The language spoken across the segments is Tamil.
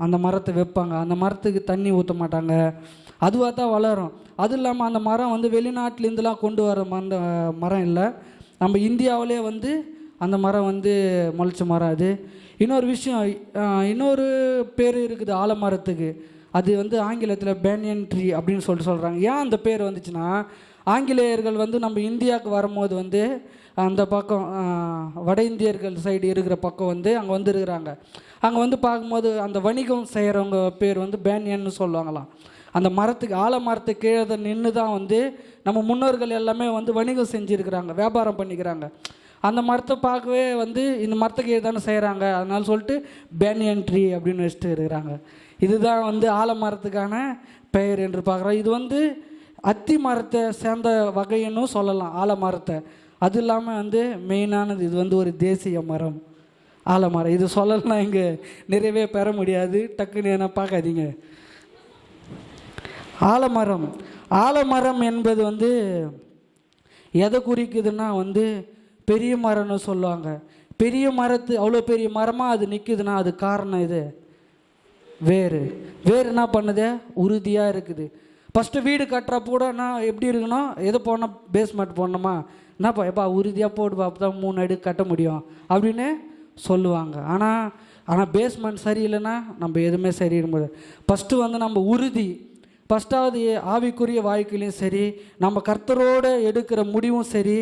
அந்த மரத்தை வைப்பாங்க. அந்த மரத்துக்கு தண்ணி ஊற்ற மாட்டாங்க, அதுவாக தான் வளரும். அதுவும் இல்லாமல் அந்த மரம் வந்து வெளிநாட்டிலேருந்துலாம் கொண்டு வர அந்த மரம் இல்லை, நம்ம இந்தியாவிலே வந்து அந்த மரம் வந்து முளைச்ச மரம் அது. இன்னொரு விஷயம், இன்னொரு பேர் இருக்குது ஆலமரத்துக்கு. அது வந்து ஆங்கிலத்தில் பேனியன் ட்ரீ அப்படின்னு சொல்கிறாங்க. ஏன் அந்த பேர் வந்துச்சுன்னா, ஆங்கிலேயர்கள் வந்து நம்ம இந்தியாவுக்கு வரும்போது வந்து அந்த பக்கம் வட இந்தியர்கள் சைடு இருக்கிற பக்கம் வந்து அங்கே வந்து இருக்கிறாங்க. அங்கே வந்து பார்க்கும்போது அந்த வணிகம் செய்கிறவங்க பேர் வந்து பேனியன்னு சொல்லுவாங்களாம். அந்த மரத்துக்கு ஆலமரத்துக்கு கீழே நின்று தான் வந்து நம்ம முன்னோர்கள் எல்லாமே வந்து வணிகம் செஞ்சுருக்கிறாங்க, வியாபாரம் பண்ணிக்கிறாங்க. அந்த மரத்தை பார்க்கவே வந்து இந்த மரத்துக்கு கீழே தானே செய்கிறாங்க, அதனால சொல்லிட்டு பேனியன் ட்ரீ அப்படின்னு வச்சுட்டு இருக்கிறாங்க. இதுதான் வந்து ஆலமரத்துக்கான பெயர் என்று பார்க்குறோம். இது வந்து அத்தி மரத்தை சேர்ந்த வகைன்னு சொல்லலாம் ஆலமரத்தை. அது இல்லாமல் வந்து மெயினானது இது வந்து ஒரு தேசிய மரம் ஆலமரம். இது சொல்லலாம் இங்கே நிறைவே பெற முடியாது, டக்குன்னு என்ன பார்க்காதீங்க. ஆலமரம் என்பது வந்து எதை குறிக்குதுன்னா வந்து பெரிய மரம்னு சொல்லுவாங்க. பெரிய மரத்து அவ்வளோ பெரிய மரமாக அது நிற்குதுன்னா அது காரணம் இது வேறு என்ன பண்ணுது, உறுதியாக இருக்குது. ஃபஸ்ட்டு வீடு கட்டுறப்போ கூட நான் எப்படி இருக்கணும், எது போடணும், பேஸ்மெண்ட் போடணுமா, என்னப்பா எப்பா உறுதியாக போடுப்பா, அப்போ தான் 3 அடி கட்ட முடியும் அப்படின்னு சொல்லுவாங்க. ஆனால் பேஸ்மெண்ட் சரியில்லைன்னா நம்ம எதுவுமே சரியிட முடியாது. ஃபஸ்ட்டு வந்து நம்ம உறுதி, ஃபஸ்ட்டாவது ஆவிக்குரிய வாழ்க்கையிலையும் சரி, நம்ம கர்த்தரோடு எடுக்கிற முடிவும் சரி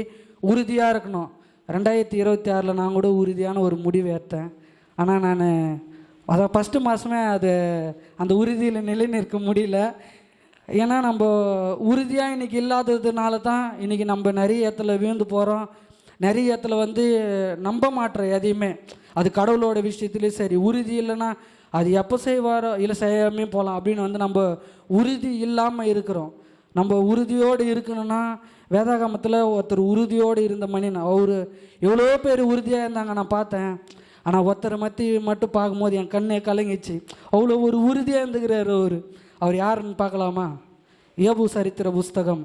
உறுதியாக இருக்கணும். 2026 நான் கூட உறுதியான ஒரு முடிவு எடுத்தேன். ஆனால் நான் அதான் ஃபஸ்ட்டு மாதமே அந்த உறுதியில் நிலை நிற்க முடியல. ஏன்னா நம்ம உறுதியாக இன்றைக்கி இல்லாததுனால தான் இன்றைக்கி நம்ம நிறைய இடத்துல வீழ்ந்து போகிறோம். நிறைய இடத்துல வந்து நம்ப மாட்டோம் எதையுமே. அது கடவுளோட விஷயத்துலேயும் சரி, உறுதி இல்லைன்னா அது எப்போ செய்வாரோ இல்லை செய்யாமே போகலாம் அப்படின்னு வந்து நம்ம உறுதி இல்லாமல் இருக்கிறோம். நம்ம உறுதியோடு இருக்கணும்னா, வேதாகமத்தில் ஒருத்தர் உறுதியோடு இருந்த மனிதன், அவர் எவ்வளோ பேர் உறுதியாக இருந்தாங்க நான் பார்த்தேன். ஆனால் ஒருத்தரை மட்டும் பார்க்கும்போது என் கண்ணே கலங்கிச்சு. அவ்வளோ ஒரு உறுதியாக இருந்துக்கிறார் அவர் யாருன்னு பார்க்கலாமா? யோபு சரித்திர புஸ்தகம்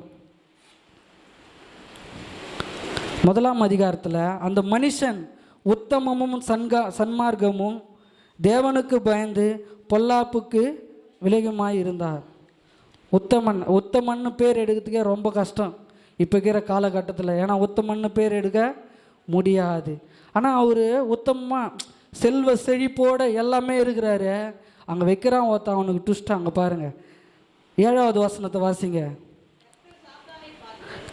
1ஆம் அதிகாரத்தில் அந்த மனுஷன் உத்தமமும் சன்மார்க்கமும் தேவனுக்கு பயந்து பொல்லாப்புக்கு விலகுமாய் இருந்தார். உத்தமன்னு பேர் எடுக்கிறதுக்கே ரொம்ப கஷ்டம் இப்போ இருக்கிற காலகட்டத்தில். ஏன்னா உத்தமன்னு பேர் எடுக்க முடியாது. ஆனால் அவர் உத்தமமாக செல்வ செழிப்போடு எல்லாமே இருக்கிறாரு. அங்கே வைக்கிறான் ஒருத்தன், அவனுக்கு ட்விஸ்ட். அங்கே பாருங்கள், 7வது வசனத்தை வாசிங்க.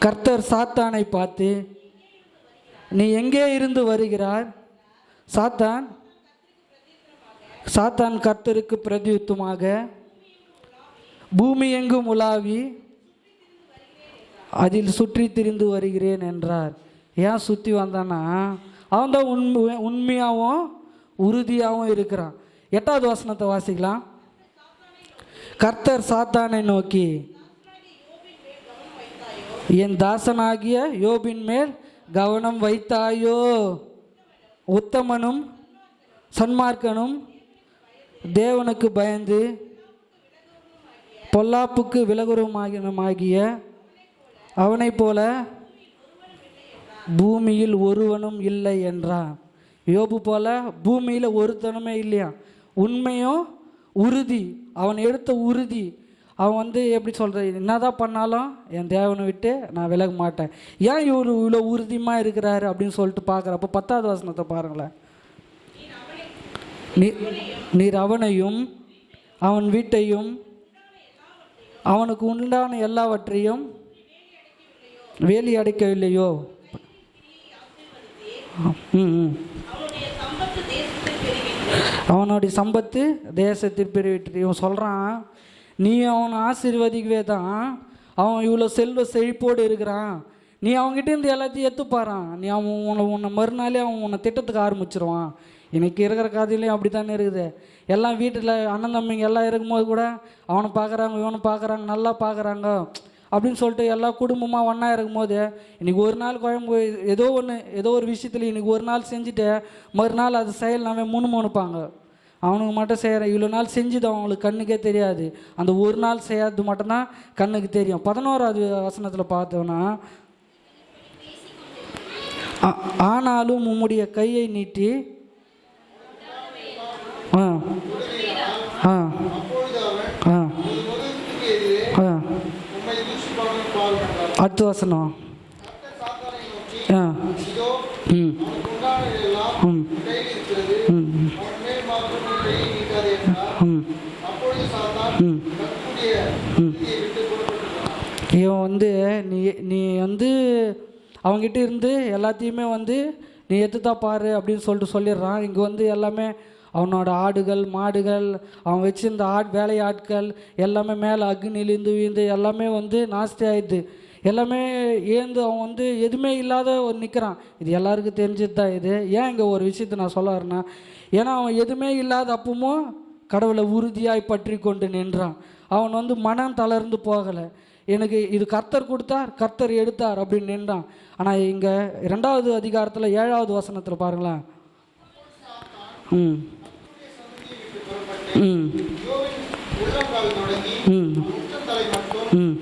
கர்த்தர் சாத்தானை பார்த்து, நீ எங்கே இருந்து வருகிறார்? சாத்தான் கர்த்தருக்கு பிரதியுத்தமாக, பூமி எங்கும் உலாவி அதில் சுற்றி திரிந்து வருகிறேன் என்றார். ஏன் சுற்றி வந்தான்னா, அவன் தான் உண்மையாகவும் உறுதியாகவும் இருக்கிறான். 8வது வசனத்தை வாசிக்கலாம். கர்த்தர் சாத்தானை நோக்கி, என் தாசனாகிய யோபின் மேல் கவனம் வைத்தாயோ? உத்தமனும் சன்மார்க்கனும் தேவனுக்கு பயந்து பொல்லாப்புக்கு விலகுமாகிய அவனை போல பூமியில் ஒருவனும் இல்லை என்றான். யோபு போல பூமியில் ஒருத்தனுமே இல்லையா. உண்மையும் உறுதி, அவன் எடுத்த உறுதி. அவன் வந்து எப்படி சொல்கிறது, என்னதான் பண்ணாலும் என் தேவனை விட்டு நான் விலக மாட்டேன். ஏன் இவ்வளோ உறுதியமாக இருக்கிறாரு அப்படின்னு சொல்லிட்டு பார்க்குறப்போ 10வது வசனத்தை பாருங்களேன். நீர் அவனையும் அவன் வீட்டையும் அவனுக்கு உண்டான எல்லாவற்றையும் வேலி அடைக்கவில்லையோ? அவனுடைய சம்பத்து தேசத்தில் பெருவிட்டு இவன் சொல்கிறான். நீ அவனை ஆசீர்வதிக்கவே தான் அவன் இவ்வளோ செல்வ செழிப்போடு இருக்கிறான். நீ அவங்ககிட்ட இருந்து எல்லாத்தையும் எத்துப்பாரான். நீ உன்னை மறுநாளே அவன் உன்னை திட்டத்துக்கு ஆரம்பிச்சிருவான். இன்றைக்கி இருக்கிற கதையிலையும் அப்படி தானே இருக்குது. எல்லாம் வீட்டில் அண்ணன் தம்பிங்க எல்லாம் இருக்கும்போது கூட அவனை பார்க்குறாங்க, இவனை பார்க்குறாங்க, நல்லா பார்க்குறாங்க அப்படின்னு சொல்லிட்டு எல்லா குடும்பமாக ஒன்றா இருக்கும்போது இன்றைக்கி ஒரு நாள் குழம்பு ஏதோ ஒரு விஷயத்தில் இன்றைக்கி ஒரு நாள் செஞ்சுட்டு மறுநாள் அது செயல்னாவே முணுமுணுப்பாங்க. அவனுக்கு மட்டும் செய்கிற இவ்வளோ நாள் செஞ்சுது அவங்களுக்கு கண்ணுக்கே தெரியாது. அந்த ஒரு நாள் செய்யாது மட்டும்தான் கண்ணுக்கு தெரியும். 11வது வசனத்தில் பார்த்தோன்னா, ஆனாலும் உம்முடைய கையை நீட்டி அடுத்த வசனம். ஆ ம் ம் ம் ம் ம் இவன் வந்து நீ நீ வந்து அவங்ககிட்ட இருந்து எல்லாத்தையுமே வந்து நீ எடுத்துதான் பாரு அப்படின்னு சொல்லிட்டு சொல்லிடுறான். இங்கே வந்து எல்லாமே அவனோட ஆடுகள் மாடுகள் அவன் வச்சிருந்த வேலை ஆட்கள் எல்லாமே மேலே அக்னிலேருந்து வீழ்ந்து எல்லாமே வந்து நாஸ்தி ஆயிடுது. எல்லாமே ஏந்து அவன் வந்து எதுவுமே இல்லாத ஒரு நிற்கிறான். இது எல்லாருக்கும் தெரிஞ்சது தான். இது ஏன் இங்கே ஒரு விஷயத்தை நான் சொல்ல வரேன்னா, ஏன்னா அவன் எதுவுமே இல்லாத அப்பவும் கடவுளை உறுதியாய் பற்றி கொண்டு நின்றான். அவன் வந்து மனம் தளர்ந்து போகலை. எனக்கு இது கர்த்தர் கொடுத்தார் கர்த்தர் எடுத்தார் அப்படின்னு நின்றான். ஆனால் இங்கே 2வது அதிகாரத்தில் 7வது வசனத்தில் பாருங்களேன். ம் ம் ம் ம்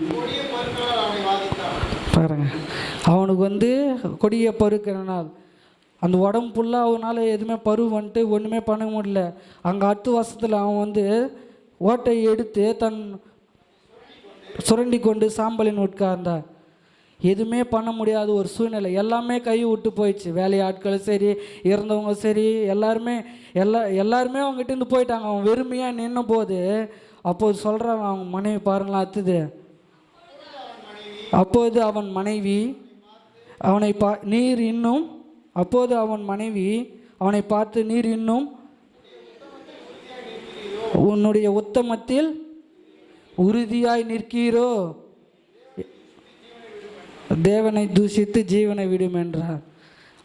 பாருங்க, அவனுக்கு வந்து கொடிய பருக்கிறனால் அந்த உடம்பு ஃபுல்லாக அவனால் எதுவுமே பருவ வந்துட்டு ஒன்றுமே பண்ண முடியல. அங்கே அடுத்த வருஷத்தில் அவன் வந்து ஓட்டையை எடுத்து தன் சுரண்டி கொண்டு சாம்பலின் உட்கார்ந்தார். எதுவுமே பண்ண முடியாத ஒரு சூழ்நிலை. எல்லாமே கை விட்டு போயிடுச்சு. வேலையாட்களும் சரி இறந்தவங்க சரி எல்லாருமே அவங்ககிட்ட இருந்து போயிட்டாங்க. அவன் வெறுமையாக நின்ன போது அப்போது சொல்கிறாங்க அவங்க மனைவி பாருங்களா அத்துது. அப்போது அவன் மனைவி அவனை நீர் இன்னும் அப்போது அவன் மனைவி அவனை பார்த்து நீர் இன்னும் உன்னுடைய உத்தமத்தில் உறுதியாய் நிற்கிறோ, தேவனை தூஷித்து ஜீவனை விடும் என்றார்.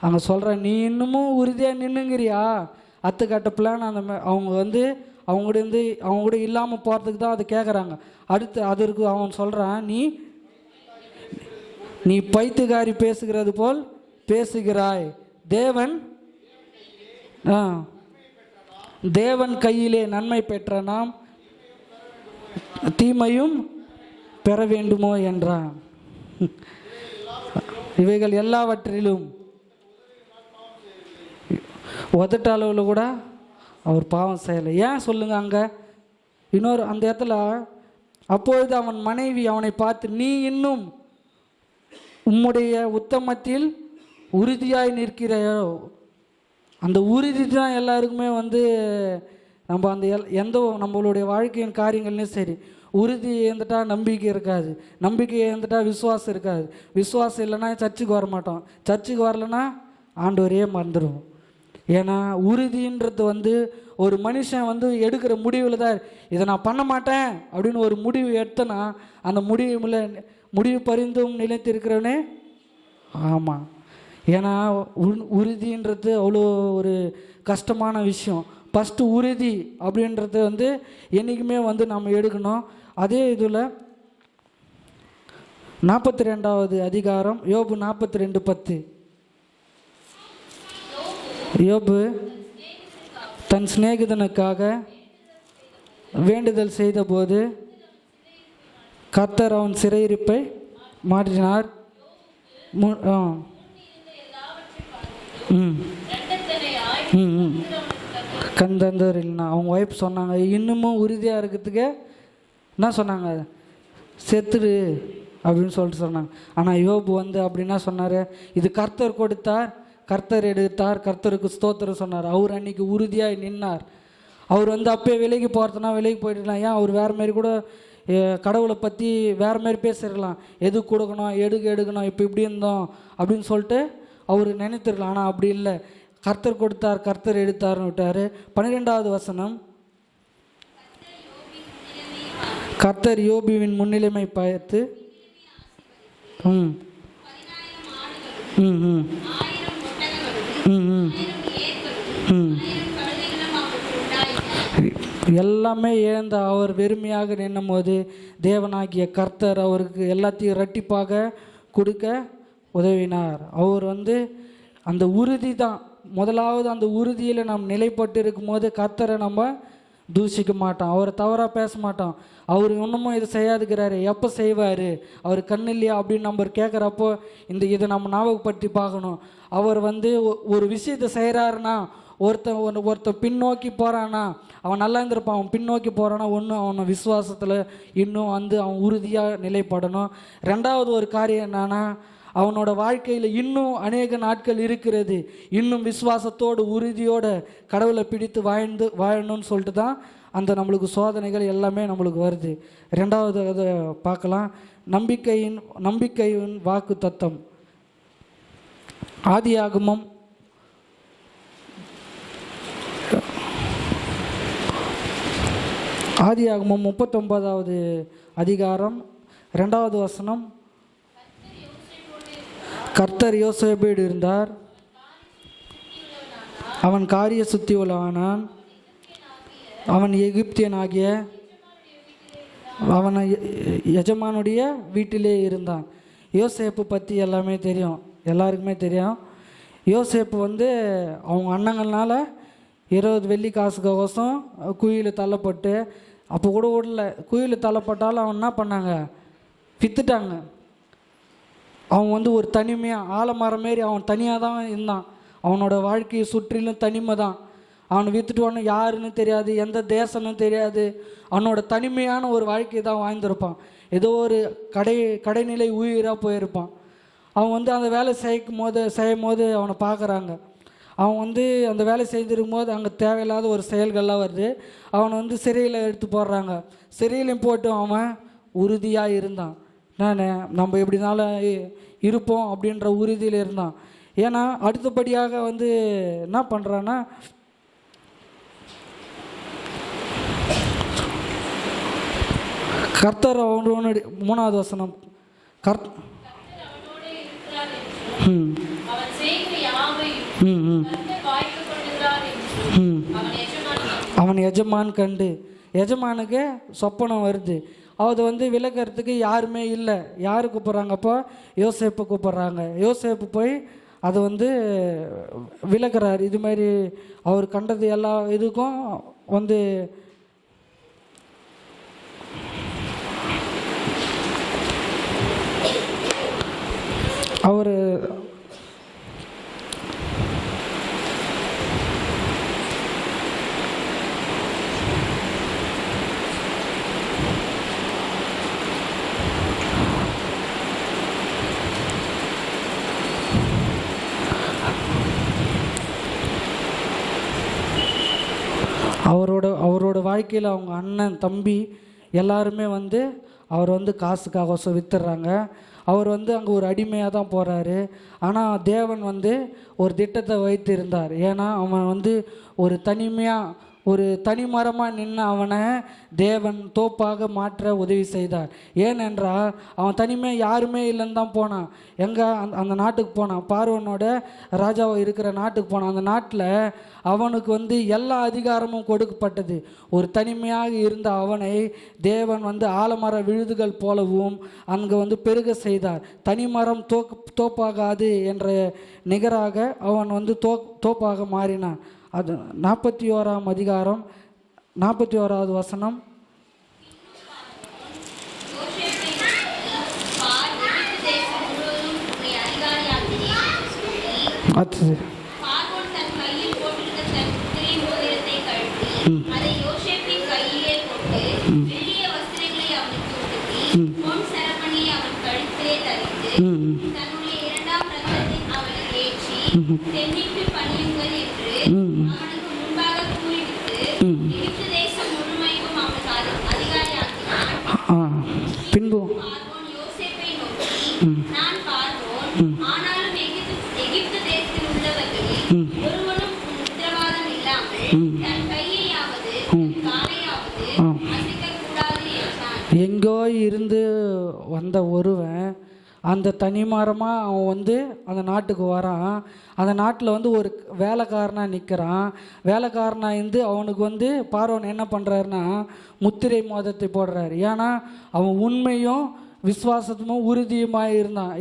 அவங்க சொல்கிற நீ இன்னமும் உறுதியாக நின்னுங்கிறியா? அத்துக்கட்ட பிளான் அந்த அவங்க வந்து அவங்க கூட இல்லாமல் போகிறதுக்கு தான் அதை கேட்குறாங்க. அடுத்து அதற்கு அவன் சொல்கிறான், நீ பைத்துக்காரி பேசுகிறது போல் பேசுகிறாய். தேவன் கையிலே நன்மை பெற்ற நாம் தீமையும் பெற வேண்டுமோ என்றான். இவைகள் எல்லாவற்றிலும் உதட்டளவில் கூட அவர் பாவம் செய்யலை. ஏன் சொல்லுங்க? அங்கே இன்னொரு அந்த இடத்துல அப்பொழுது அவன் மனைவி அவனை பார்த்து நீ இன்னும் உம்முடைய உத்தமத்தில் உறுதியாய் நிற்கிறாயோ. அந்த உறுதி தான் எல்லாருக்குமே வந்து நம்ம அந்த எந்த நம்மளுடைய வாழ்க்கையின் காரியங்கள்லையும் சரி, உறுதி இருந்துட்டா நம்பிக்கை இருக்காது, நம்பிக்கை இருந்துட்டா விசுவாசம் இருக்காது, விசுவாசம் இல்லைன்னா சர்ச்சுக்கு வர மாட்டோம், சர்ச்சுக்கு வரலைன்னா ஆண்டவரையே மறந்துடுவோம். ஏன்னா உறுதின்றது வந்து ஒரு மனுஷன் வந்து எடுக்கிற முடிவில் தான். இதை நான் பண்ண மாட்டேன் அப்படின்னு ஒரு முடிவு எடுத்தனா அந்த முடிவு பரிந்தும் நிலைத்திருக்கிறவனே. ஆமாம், ஏன்னா உறுதின்றது அவ்வளோ ஒரு கஷ்டமான விஷயம். ஃபஸ்ட்டு உறுதி அப்படின்றது வந்து என்றைக்குமே வந்து நம்ம எடுக்கணும். அதே இதில் 42வது அதிகாரம் யோபு 42:10. யோபு தன் சிநேகிதனுக்காக வேண்டுதல் செய்தபோது கர்த்தர் அவன் சிறையிருப்பை மாற்றினார். கந்தந்தர் இல்லைனா அவங்க ஒய்ஃப் சொன்னாங்க இன்னமும் உறுதியாக இருக்கிறதுக்கு என்ன சொன்னாங்க, செத்துடு அப்படின்னு சொல்லிட்டு சொன்னாங்க. ஆனால் யோபு வந்து அப்படின்னா சொன்னார், இது கர்த்தர் கொடுத்தார் கர்த்தர் எடுத்தார் கர்த்தருக்கு ஸ்தோத்திரம் சொன்னார். அவர் அன்னைக்கு உறுதியாக நின்னார். அவர் வந்து அப்பயே விலைக்கு போகிறதுனா விலைக்கு போயிட்டுலாம். ஏன் அவர் வேறு மாதிரி கூட கடவுளை பற்றி வேறு மாதிரி பேசிருக்கலாம். எது கொடுக்கணும் எடுக்கணும் இப்படி இருந்தோம் அப்படின்னு சொல்லிட்டு அவர் நினைத்திருக்கலாம். ஆனால் அப்படி இல்லை, கர்த்தர் கொடுத்தார் கர்த்தர் எடுத்தார்னு விட்டார். 12வது வசனம், கர்த்தர் யோபுவின் முன்னிலைமை பார்த்து எல்லாமே இழந்த அவர் வெறுமையாக நின்னும் போது தேவனாகிய கர்த்தர் அவருக்கு எல்லாத்தையும் இரட்டிப்பாக கொடுக்க உதவினார். அவர் வந்து அந்த உறுதி தான் முதலாவது. அந்த உறுதியில் நாம் நிலைப்பட்டு இருக்கும்போது கர்த்தரை நம்ம தூஷிக்க மாட்டோம், அவரை தவறாக பேச மாட்டோம். அவர் இன்னமும் இதை செய்யாதுக்கிறாரு, எப்போ செய்வார், அவர் கண்ணு இல்லையா அப்படின்னு நம்ம கேட்குறப்போ இதை நம்ம ஞாபகப்படுத்தி பார்க்கணும். அவர் வந்து ஒரு விஷயத்தை செய்கிறாருன்னா ஒருத்தன் பின்னோக்கி போகிறான்னா அவன் நல்லா இருந்திருப்பான். அவன் பின்னோக்கி போகிறான்னா ஒன்று அவனை விசுவாசத்தில் இன்னும் வந்து அவன் உறுதியாக நிலைப்படணும். ரெண்டாவது ஒரு காரியம் என்னன்னா, அவனோட வாழ்க்கையில் இன்னும் அநேக நாட்கள் இருக்கிறது, இன்னும் விசுவாசத்தோடு உறுதியோடு கடவுளை பிடித்து வாழணும்னு சொல்லிட்டு தான் அந்த நம்மளுக்கு சோதனைகள் எல்லாமே நம்மளுக்கு வருது. ரெண்டாவது அதை பார்க்கலாம், நம்பிக்கையின் வாக்கு தத்தம். ஆதியாகமம் 39வது அதிகாரம் 2வது வசனம். கர்த்தர் யோசேப்போடு இருந்தார், அவன் காரிய சுத்தி உள்ளவனான், அவன் எகிப்தியனாகிய அவன் எஜமானுடைய வீட்டிலே இருந்தான். யோசேப்பு பற்றி எல்லாமே தெரியும், எல்லாருக்குமே தெரியும். யோசேப்பு வந்து அவங்க அண்ணங்கள்னால 20 வெள்ளி காசுக்கோசம் குழியில் தள்ளப்பட்டு, அப்போ கூட விடல, குழியில் தள்ளப்பட்டாலும் அவன் என்ன பண்ணாங்க, விற்றுட்டாங்க. அவன் வந்து ஒரு தனிமையாக ஆலமரம் மாரி அவன் தனியாக தான் இருந்தான். அவனோட வாழ்க்கையை சுற்றிலும் தனிமை தான். அவனை விற்றுட்டு யாருன்னு தெரியாது, எந்த தேசம்னு தெரியாது. அவனோட தனிமையான ஒரு வாழ்க்கையை தான் வாழ்ந்திருப்பான். ஏதோ ஒரு கடைநிலை உயிராக போயிருப்பான். அவன் வந்து அந்த வேலை செய்யும் போது அவனை பார்க்குறாங்க. அவன் வந்து அந்த வேலை செய்திருக்கும் போது அங்கே தேவையில்லாத ஒரு செயல்கள்லாம் வருது. அவனை வந்து சிறையில் எடுத்து போடுறாங்க. சிறையிலையும் போட்டு அவன் உறுதியாக இருந்தான். நம்ம எப்படினாலும் இருப்போம் அப்படின்ற உறுதியில் இருந்தான். ஏன்னா அடுத்தபடியாக வந்து என்ன பண்ணுறான்னா, கர்த்தர் அவனோடு 3வது வசனம், அவன் எஜமான் கண்டு, எஜமானுக்கு சொப்பனம் வருது. அது வந்து விளக்கிறதுக்கு யாருமே இல்லை. யாரு கூப்பிட்றாங்க, அப்போ யோசேப்பு கூப்பிட்றாங்க. யோசேப்பு போய் அதை வந்து விளக்குறாரு. இது மாதிரி அவர் கண்டது எல்லா இதுக்கும் வந்து அவர் அவரோட வாழ்க்கையில் அவங்க அண்ணன் தம்பி எல்லாருமே வந்து அவர் வந்து காசுக்காக வித்துடுறாங்க. அவர் வந்து அங்கே ஒரு அடிமையாக தான் போகிறாரு. ஆனால் தேவன் வந்து ஒரு திட்டத்தை வைத்திருந்தார். ஏன்னா அவன் வந்து ஒரு தனிமரமாக நின்று அவனை தேவன் தோப்பாக மாற்ற உதவி செய்தார். ஏனென்றால் அவன் தனிமையாக யாருமே இல்லைன்னு தான் போனான். எங்கே அந்த நாட்டுக்கு போனான், பார்வோனோட ராஜாவை இருக்கிற நாட்டுக்கு போனான். அந்த நாட்டில் அவனுக்கு வந்து எல்லா அதிகாரமும் கொடுக்கப்பட்டது. ஒரு தனிமையாக இருந்த அவனை தேவன் வந்து ஆலமர விழுதுகள் போலவும் அங்கே வந்து பெருக செய்தார். தனிமரம் தோப்பாகாது என்ற நிகராக அவன் வந்து தோப்பாக மாறினான். அது 41ஆம் அதிகாரம் 41வது வசனம். பின்பு எங்கோ இருந்து வந்த ஒருவன் அந்த தனிமரமாக அவன் வந்து அந்த நாட்டுக்கு வரான். அந்த நாட்டில் வந்து ஒரு வேலைக்காரனாக நிற்கிறான். வேலைக்காரனாக இருந்து அவனுக்கு வந்து பார்வோன் என்ன பண்ணுறாருன்னா முத்திரை மோதத்தை போடுறாரு. ஏன்னா அவன் உண்மையும் விசுவாசமும் உறுதியுமாக இருந்தான்.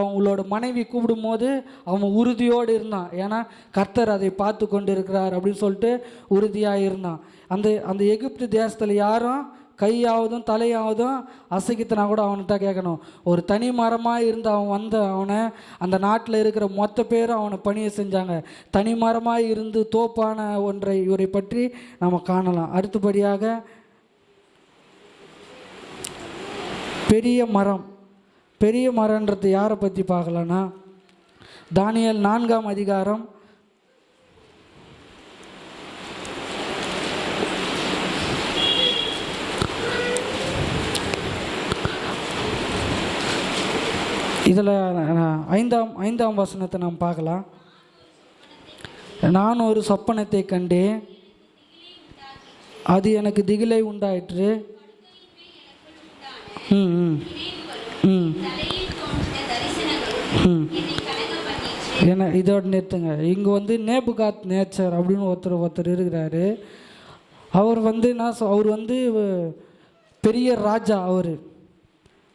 அவங்களோட மனைவி கூப்பிடும் போது அவன் உறுதியோடு இருந்தான். ஏன்னா கர்த்தர் அதை பார்த்து கொண்டு இருக்கிறார் அப்படின்னு சொல்லிட்டு உறுதியாக இருந்தான். அந்த எகிப்து தேசத்தில் யாரும் கையாவதும் தலையாவதும் அசைக்கித்தனா கூட அவன்கிட்ட கேட்கணும். ஒரு தனி மரமாக இருந்து அவனை அந்த நாட்டில் இருக்கிற மொத்த பேரும் அவனை பணியை செஞ்சாங்க. தனி மரமாக இருந்து தோப்பான ஒன்றை இவரை பற்றி நம்ம காணலாம். அடுத்தபடியாக பெரிய மரம். பெரிய மரன்றது யாரை பற்றி பார்க்கலான்னா, தானியேல் 4ஆம் அதிகாரம் 5ஆம் வசனத்தை நாம் பார்க்கலாம். நான் ஒரு சொப்பனத்தை கண்டேன், அது எனக்கு திகிலை உண்டாயிற்று. என்ன இதோட நிறுத்துங்க. இங்கே நேபுகாத் நேச்சர் அப்படின்னு ஒருத்தர் இருக்கிறாரு. அவர் பெரிய ராஜா. அவர்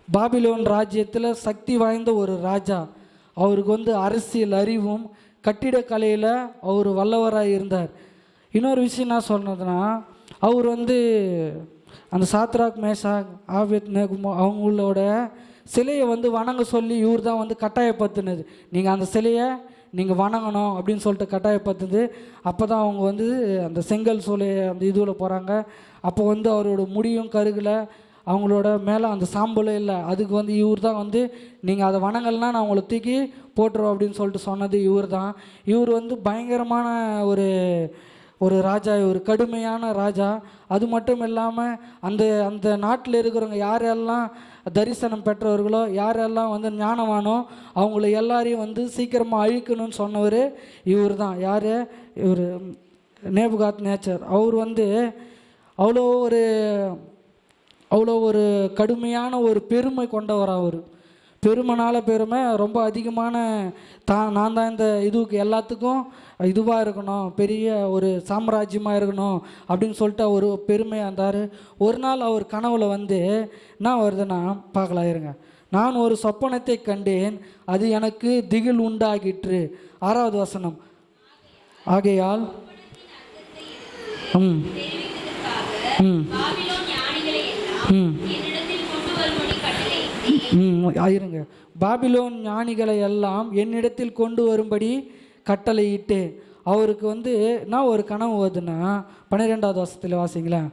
பாபிலோன் ராஜ்யத்தில் சக்தி வாய்ந்த ஒரு ராஜா. அவருக்கு அரசியல் அறிவும் கட்டிடக்கலையில் அவர் வல்லவராக இருந்தார். இன்னொரு விஷயம் என்ன சொன்னதுன்னா, அவர் அந்த சாத்ராக் மேஷாக் ஆபேத் நேகோ அவங்களோட சிலையை வணங்க சொல்லி இவர் தான் கட்டாயப்படுத்தினது. நீங்கள் அந்த சிலையை நீங்கள் வணங்கணும் அப்படின்னு சொல்லிட்டு கட்டாயப்படுத்துது. அப்போ தான் அவங்க அந்த செங்கல் சோலை அந்த இதுவில் போகிறாங்க. அப்போ அவரோட முடியும் கருகில் அவங்களோட மேலே அந்த சாம்பலே இல்லை. அதுக்கு இவர் தான் நீங்கள் அதை வணங்கலைன்னா நான் உங்களை தூக்கி போட்டுருவோம் அப்படின்னு சொல்லிட்டு சொன்னது இவர் தான். இவர் பயங்கரமான ஒரு ராஜா, ஒரு கடுமையான ராஜா. அது மட்டும் இல்லாமல் அந்த நாட்டில் இருக்கிறவங்க யாரெல்லாம் தரிசனம் பெற்றவர்களோ, யாரெல்லாம் ஞானவானோ அவங்கள எல்லாரையும் சீக்கிரமாக அழிக்கணும்னு சொன்னவர் இவர் தான். யார்? இவர் நேபுகாத் நேச்சர். அவர் அவ்வளோ ஒரு கடுமையான ஒரு பெருமை கொண்டவர். அவர் பெருமை ரொம்ப அதிகமான நான் தான் இந்த இதுக்கு எல்லாத்துக்கும் இதுவாக இருக்கணும், பெரிய ஒரு சாம்ராஜ்யமாக இருக்கணும் அப்படின்னு சொல்லிட்டு அவர் பெருமையாக இருந்தார். ஒரு நாள் அவர் கனவுல என்ன வருதுன்னா பார்க்கலாம் இருங்க. நான் ஒரு சொப்பனத்தை கண்டேன், அது எனக்கு திகில் உண்டாகிற்று. 6வது வசனம். ஆகையால் ஆயிருங்க. பாபிலோன் ஞானிகளை எல்லாம் என்னிடத்தில் கொண்டு வரும்படி கட்டளையிட்டேன். அவருக்கு என்ன ஒரு கனவு வருதுன்னா 12வது வசனத்தில் வாசிங்களேன்.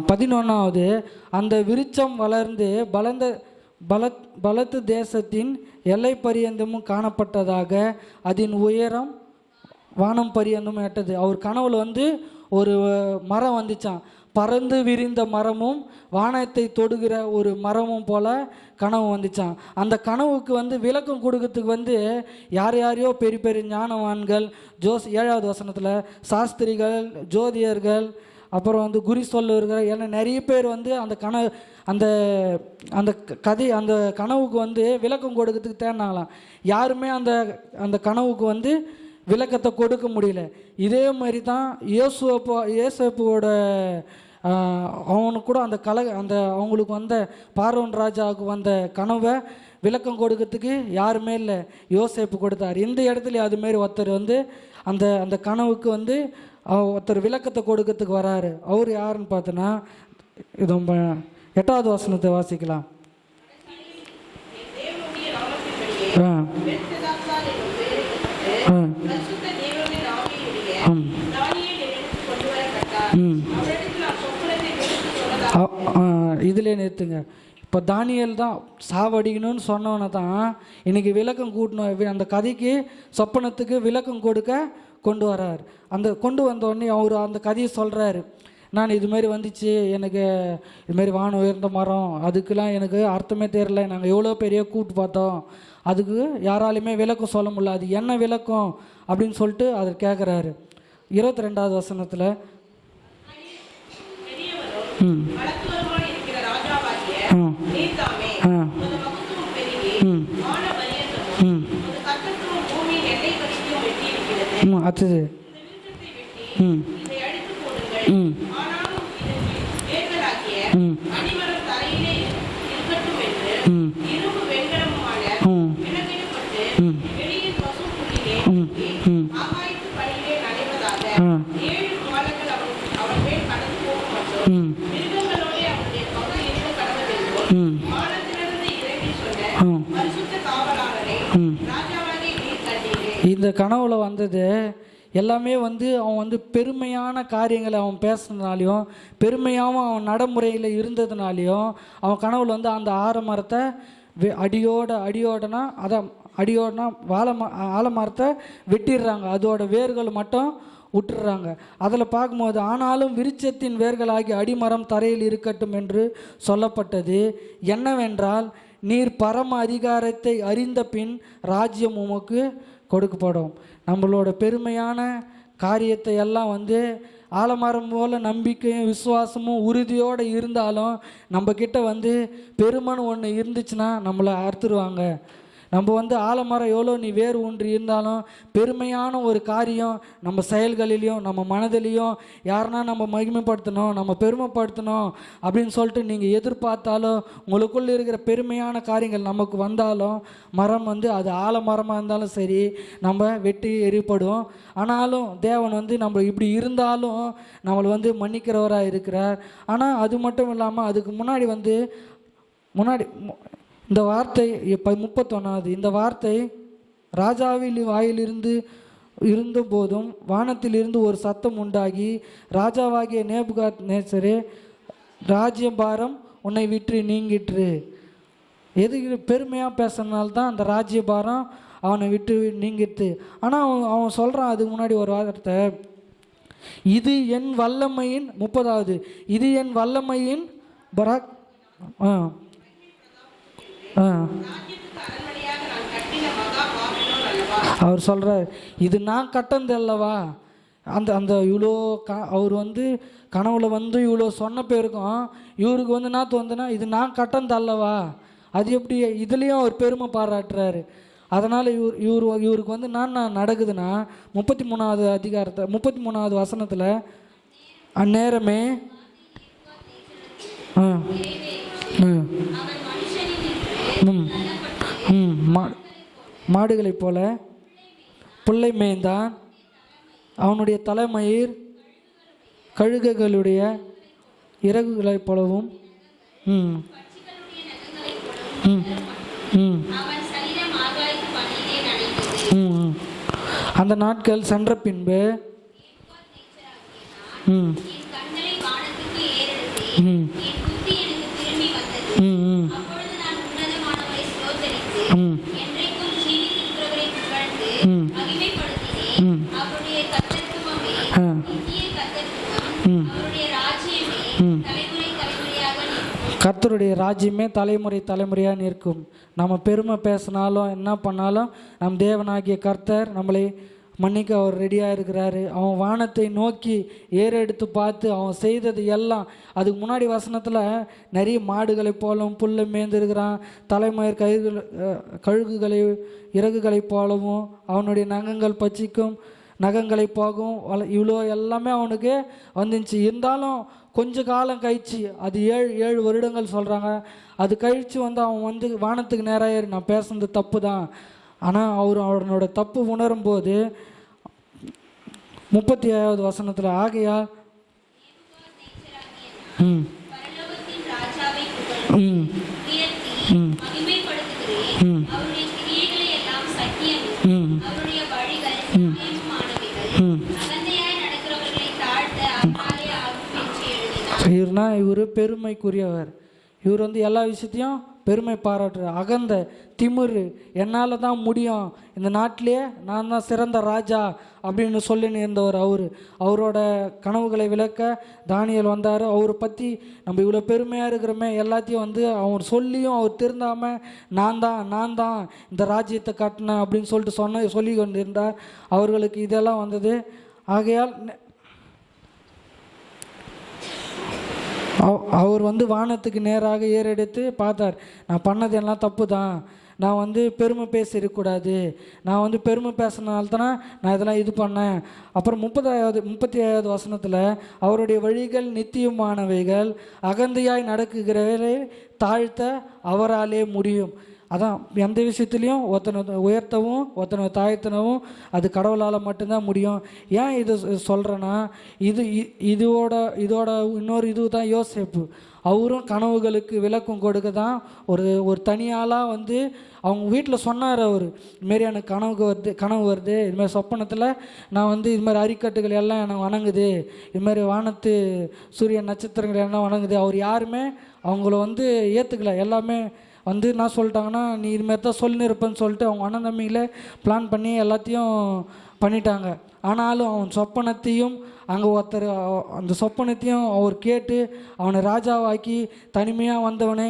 பதினொன்றாவது, அந்த விருட்சம் வளர்ந்து பலத்து தேசத்தின் எல்லை பரியந்தமும் காணப்பட்டதாக, அதன் உயரம் வானம் பரியந்தமும் எட்டது. அவர் கனவுல ஒரு மரம் வந்துச்சான். பறந்து விரிந்த மரமும் வானத்தை தொடுகிற ஒரு மரமும் போல கனவு வந்துச்சான். அந்த கனவுக்கு விளக்கம் கொடுக்கறதுக்கு யாரையோ பெரிய பெரிய ஞானவான்கள், 7வது வசனத்தில் சாஸ்திரிகள், ஜோதியர்கள், அப்புறம் குறி சொல்லுகிற எல்லாம் நிறைய பேர் அந்த கனவு அந்த கதை அந்த கனவுக்கு விளக்கம் கொடுக்கறதுக்கு தேடினாங்களாம். யாருமே அந்த கனவுக்கு விளக்கத்தை கொடுக்க முடியல. இதே மாதிரி தான் இயேசுவோட அவனுக்கு கூட அவங்களுக்கு பார்வோன் ராஜாவுக்கு கனவை விளக்கம் கொடுக்கறதுக்கு யாருமே இல்லை. யோசேப்பு கொடுத்தார். இந்த இடத்துல அதுமாரி ஒருத்தர் அந்த கனவுக்கு ஒருத்தர் விளக்கத்தை கொடுக்கறதுக்கு வராரு. அவர் யாருன்னு பார்த்தோன்னா, இது 8வது வசனத்தை வாசிக்கலாம். இதிலே நிறுத்துங்க. இப்போ தானியேல் தான் சாவடிக்கணும்னு சொன்னவனை தான் இன்னைக்கு விளக்கம் கூட்டணும். அந்த கதைக்கு சொப்பனத்துக்கு விளக்கம் கொடுக்க கொண்டு வர்றார். கொண்டு வந்தோடனே அவர் அந்த கதையை சொல்கிறாரு. நான் இதுமாரி வந்துச்சு, எனக்கு இதுமாரி வானம் உயர்ந்த மரம், அதுக்கெலாம் எனக்கு அர்த்தமே தெரியல. நாங்கள் எவ்வளோ பெரிய கூட்டு பார்த்தோம், அதுக்கு யாராலையுமே விளக்கம் சொல்ல முடியல. அது என்ன விளக்கம் அப்படின்னு சொல்லிட்டு அதை கேட்குறாரு. 22வது வசனத்தில் அடுத்தது ம் ஆனாலும் இதன் வேர்களாகிய ம் அடிமரம் தரையிலே இருக்கட்டும் என்று ம் இரும்பு வெண்கலமுமான ம் விளக்கிடப்பட்டு ம் வெளியில் பசு புல்லிலே ம் ம் ஆகாயத்து பணியிலே நடைவதாக ஆ 7 காலங்கள் அவன் மேல் கடந்து போகும் மற்றும் ம் மிருகங்களோடே அவனுடைய பகுதி இருக்க கடவுள் ம் வானத்திலிருந்து இறங்கி சொன்ன ம் பரிசுத்த காவலாளரை ம் ராஜாவாகிய நீர் கண்டீரே. இந்த கனவுல வந்தது எல்லாமே வந்து அவன் வந்து பெருமையான காரியங்களை அவன் பேசுனதுனாலையும் பெருமையாகவும் அவன் நடைமுறையில் இருந்ததுனாலையும் அவன் கனவுல வந்து அந்த ஆலமரத்தை அடியோடனா அதான் அடியோடனா ஆலமரத்தை வெட்டிடுறாங்க, அதோட வேர்கள் மட்டும் விட்டுடுறாங்க. அதில் பார்க்கும்போது ஆனாலும் விருட்சத்தின் வேர்களாகி அடிமரம் தரையில் இருக்கட்டும் என்று சொல்லப்பட்டது என்னவென்றால், நீர் பரம அதிகாரத்தை அறிந்த பின் ராஜ்யம் உமக்கு கொடுக்கப்படும். நம்மளோட பெருமையான காரியத்தை எல்லாம் வந்து ஆலமரம் போல் நம்பிக்கையும் விசுவாசமும் உறுதியோடு இருந்தாலும் நம்மக்கிட்ட வந்து பெருமைன்னு ஒன்று இருந்துச்சுன்னா நம்மளை அறுத்துருவாங்க. நம்ம வந்து ஆலமரம் எவ்வளோ நீ வேர் ஊன்றி இருந்தாலும் பெருமையான ஒரு காரியம் நம்ம செயல்களிலையும் நம்ம மனதிலையும் யாருன்னா நம்ம மகிமைப்படுத்தணும், நம்ம பெருமைப்படுத்தணும் அப்படின்னு சொல்லிட்டு நீங்கள் எதிர்பார்த்தாலும் உங்களுக்குள்ளே இருக்கிற பெருமையான காரியங்கள் நமக்கு வந்தாலும் மரம் வந்து அது ஆலமரமாக இருந்தாலும் சரி நம்ம வெட்டி எரிப்படும். ஆனாலும் தேவன் வந்து நம்ம இப்படி இருந்தாலும் நம்மளை வந்து மன்னிக்கிறவராக இருக்கிறார். ஆனால் அது மட்டும் இல்லாமல் அதுக்கு முன்னாடி இந்த வார்த்தை 31வது இந்த வார்த்தை ராஜாவில் வாயிலிருந்து இருந்தபோதும் வானத்திலிருந்து ஒரு சத்தம் உண்டாகி, ராஜாவாகிய நேபுகாத்நேசரே, ராஜ்யபாரம் உன்னை விட்டு நீங்கிற்று. எது பெருமையாக பேசுறதுனால்தான் அந்த ராஜ்யபாரம் அவனை விட்டு நீங்கிட்டு. ஆனால் அவன் சொல்கிறான் அதுக்கு முன்னாடி ஒரு வார்த்தை, இது என் வல்லமையின் 30வது இது என் வல்லமையின் பராக் அவர் சொல்கிறார், இது நான் கட்டந்து அல்லவா. அந்த இவ்வளோ அவர் வந்து கனவுல வந்து இவ்வளோ சொன்ன பேருக்கும் இவருக்கு வந்து என்ன தோணுதுன்னா, இது நான் கட்டந்து அல்லவா. அது எப்படி இதுலேயும் அவர் பெருமை பாராட்டுறாரு. அதனால் இவருக்கு வந்து நான் நடக்குதுன்னா 33வது அதிகாரத்தை 33வது வசனத்தில் அந்நேரமே மாடுகளைப் போல புல்லை மேய்ந்தான், அவனுடைய தலைமயிர் கழுகுகளுடைய இறகுகளைப் போலவும் அந்த நாட்கள் சென்ற பின்பு கர்த்தருடைய ராஜ்யமே தலைமுறை தலைமுறையாக நிற்கும். நம்ம பெருமை பேசினாலும் என்ன பண்ணாலும் நம் தேவனாகிய கர்த்தர் நம்மளை மன்னிக்க அவர் ரெடியாக இருக்கிறாரு. அவன் வானத்தை நோக்கி ஏறெடுத்து பார்த்து அவன் செய்தது எல்லாம், அதுக்கு முன்னாடி வசனத்தில் நிறைய மாடுகளை போலவும் புல்லை மேய்ந்திருக்கிறான், தலைமயிர் கழுகுகளை இறகுகளைப் போலவும் அவனுடைய நகங்கள் பச்சிக்கும் நகங்களை போகும் இவ்வளோ எல்லாமே அவனுக்கு வந்துச்சு. இருந்தாலும் கொஞ்ச காலம் கழிச்சு, அது 7 வருடங்கள் சொல்கிறாங்க, அது கழித்து வந்து அவன் வந்து வானத்துக்கு நேராக ஏறி நான் பேசுனது தப்பு தான். ஆனால் அவனோட தப்பு உணரும் போது 37வது வசனத்தில் ஆகையா இவர் பெருமைக்குரியவர். இவர் வந்து எல்லா விஷயத்தையும் பெருமை பாராட்டுறார். அகந்த திமிரு, என்னால் தான் முடியும், இந்த நாட்டிலேயே நான் தான் சிறந்த ராஜா அப்படின்னு சொல்லின்னு இருந்தவர். அவரோட கனவுகளை விளக்க தானியேல் வந்தார். அவரை பற்றி நம்ம இவ்வளோ பெருமையாக இருக்கிறோமே, எல்லாத்தையும் வந்து அவர் சொல்லியும் அவர் திருந்தாமல் நான் தான் இந்த ராஜ்யத்தை கட்டினேன் அப்படின்னு சொல்லிட்டு சொல்லி கொண்டு இருந்தார். அவர்களுக்கு இதெல்லாம் வந்தது. ஆகையால் அவர் வந்து வானத்துக்கு நேராக ஏறெடுத்து பார்த்தார், நான் பண்ணது எல்லாம் தப்பு தான், நான் வந்து பெருமை பேசியிருக்கக்கூடாது, நான் வந்து பெருமை பேசினால தானே நான் இதெல்லாம் இது பண்ணேன். அப்புறம் 37வது வசனத்தில் அவருடைய வழிகள் நித்தியமானவைகள், அகந்தையாய் நடக்குகிறவரை தாழ்த்த அவராலே முடியும். அதான் எந்த விஷயத்துலையும் ஒருத்தனை உயர்த்தவும் ஒருத்தனை தாழ்த்தனவும் அது கடவுளால் மட்டும்தான் முடியும். ஏன் இது சொல்கிறேன்னா, இதோட இன்னொரு இது தான் யோசேப்பு. அவரும் கனவுகளுக்கு விளக்கம் கொடுக்க தான் ஒரு தனியாளாக வந்து அவங்க வீட்டில் சொன்னார். அவர் இதுமாரி எனக்கு கனவு வருது, இதுமாதிரி சொப்பனத்தில் நான் வந்து இதுமாதிரி அரிக்கட்டுகள் எல்லாம் எனக்கு வணங்குது, இதுமாதிரி வானத்து சூரிய நட்சத்திரங்கள் எல்லாம் வணங்குது. அவர் யாருமே அவங்கள வந்து ஏற்றுக்கல. எல்லாமே வந்து என்ன சொல்லிட்டாங்கன்னா, நீ இதுமாரி தான் சொல்லிருப்பேன்னு சொல்லிட்டு அவங்க அண்ணன் தம்பிகளை பிளான் பண்ணி எல்லாத்தையும் பண்ணிட்டாங்க. ஆனாலும் அவன் சொப்பனத்தையும் அங்கே ஒருத்தர் அந்த சொப்பனத்தையும் அவர் கேட்டு அவனை ராஜாவாக்கி தனிமையாக வந்தவனே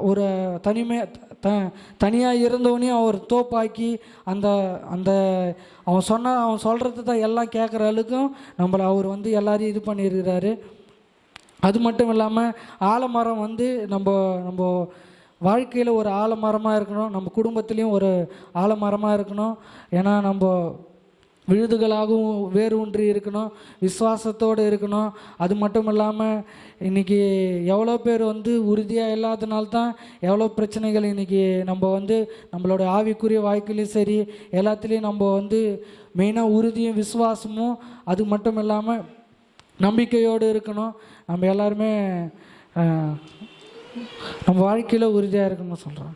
ஒரு தனியாக இருந்தவனையும் அவர் தோப்பாக்கி அந்த அந்த அவன் சொல்கிறது தான் எல்லாம் கேட்குற அளவுக்கும் நம்மளை அவர் வந்து எல்லாரையும் இது பண்ணியிருக்கிறாரு. அது மட்டும் இல்லாமல் ஆலமரம் வந்து நம்ம வாழ்க்கையில் ஒரு ஆலமரமாக இருக்கணும், நம்ம குடும்பத்துலேயும் ஒரு ஆலமரமாக இருக்கணும். ஏன்னா நம்ம விழுதுகளாகவும் வேறு ஒன்றி இருக்கணும், விசுவாசத்தோடு இருக்கணும். அது மட்டும் இல்லாமல் இன்றைக்கி எவ்வளோ பேர் வந்து உறுதியாக இல்லாதனால்தான் எவ்வளோ பிரச்சனைகள் இன்றைக்கி நம்ம வந்து நம்மளோட ஆவிக்குரிய வாழ்க்கையிலையும் சரி எல்லாத்துலேயும் நம்ம வந்து மெயினாக உறுதியும் விசுவாசமும் அது மட்டும் இல்லாமல் நம்பிக்கையோடு இருக்கணும். நம்ம எல்லாருமே நம்ம வாழ்க்கையில் உறுதியாக இருக்கணும்னு சொல்கிறேன்.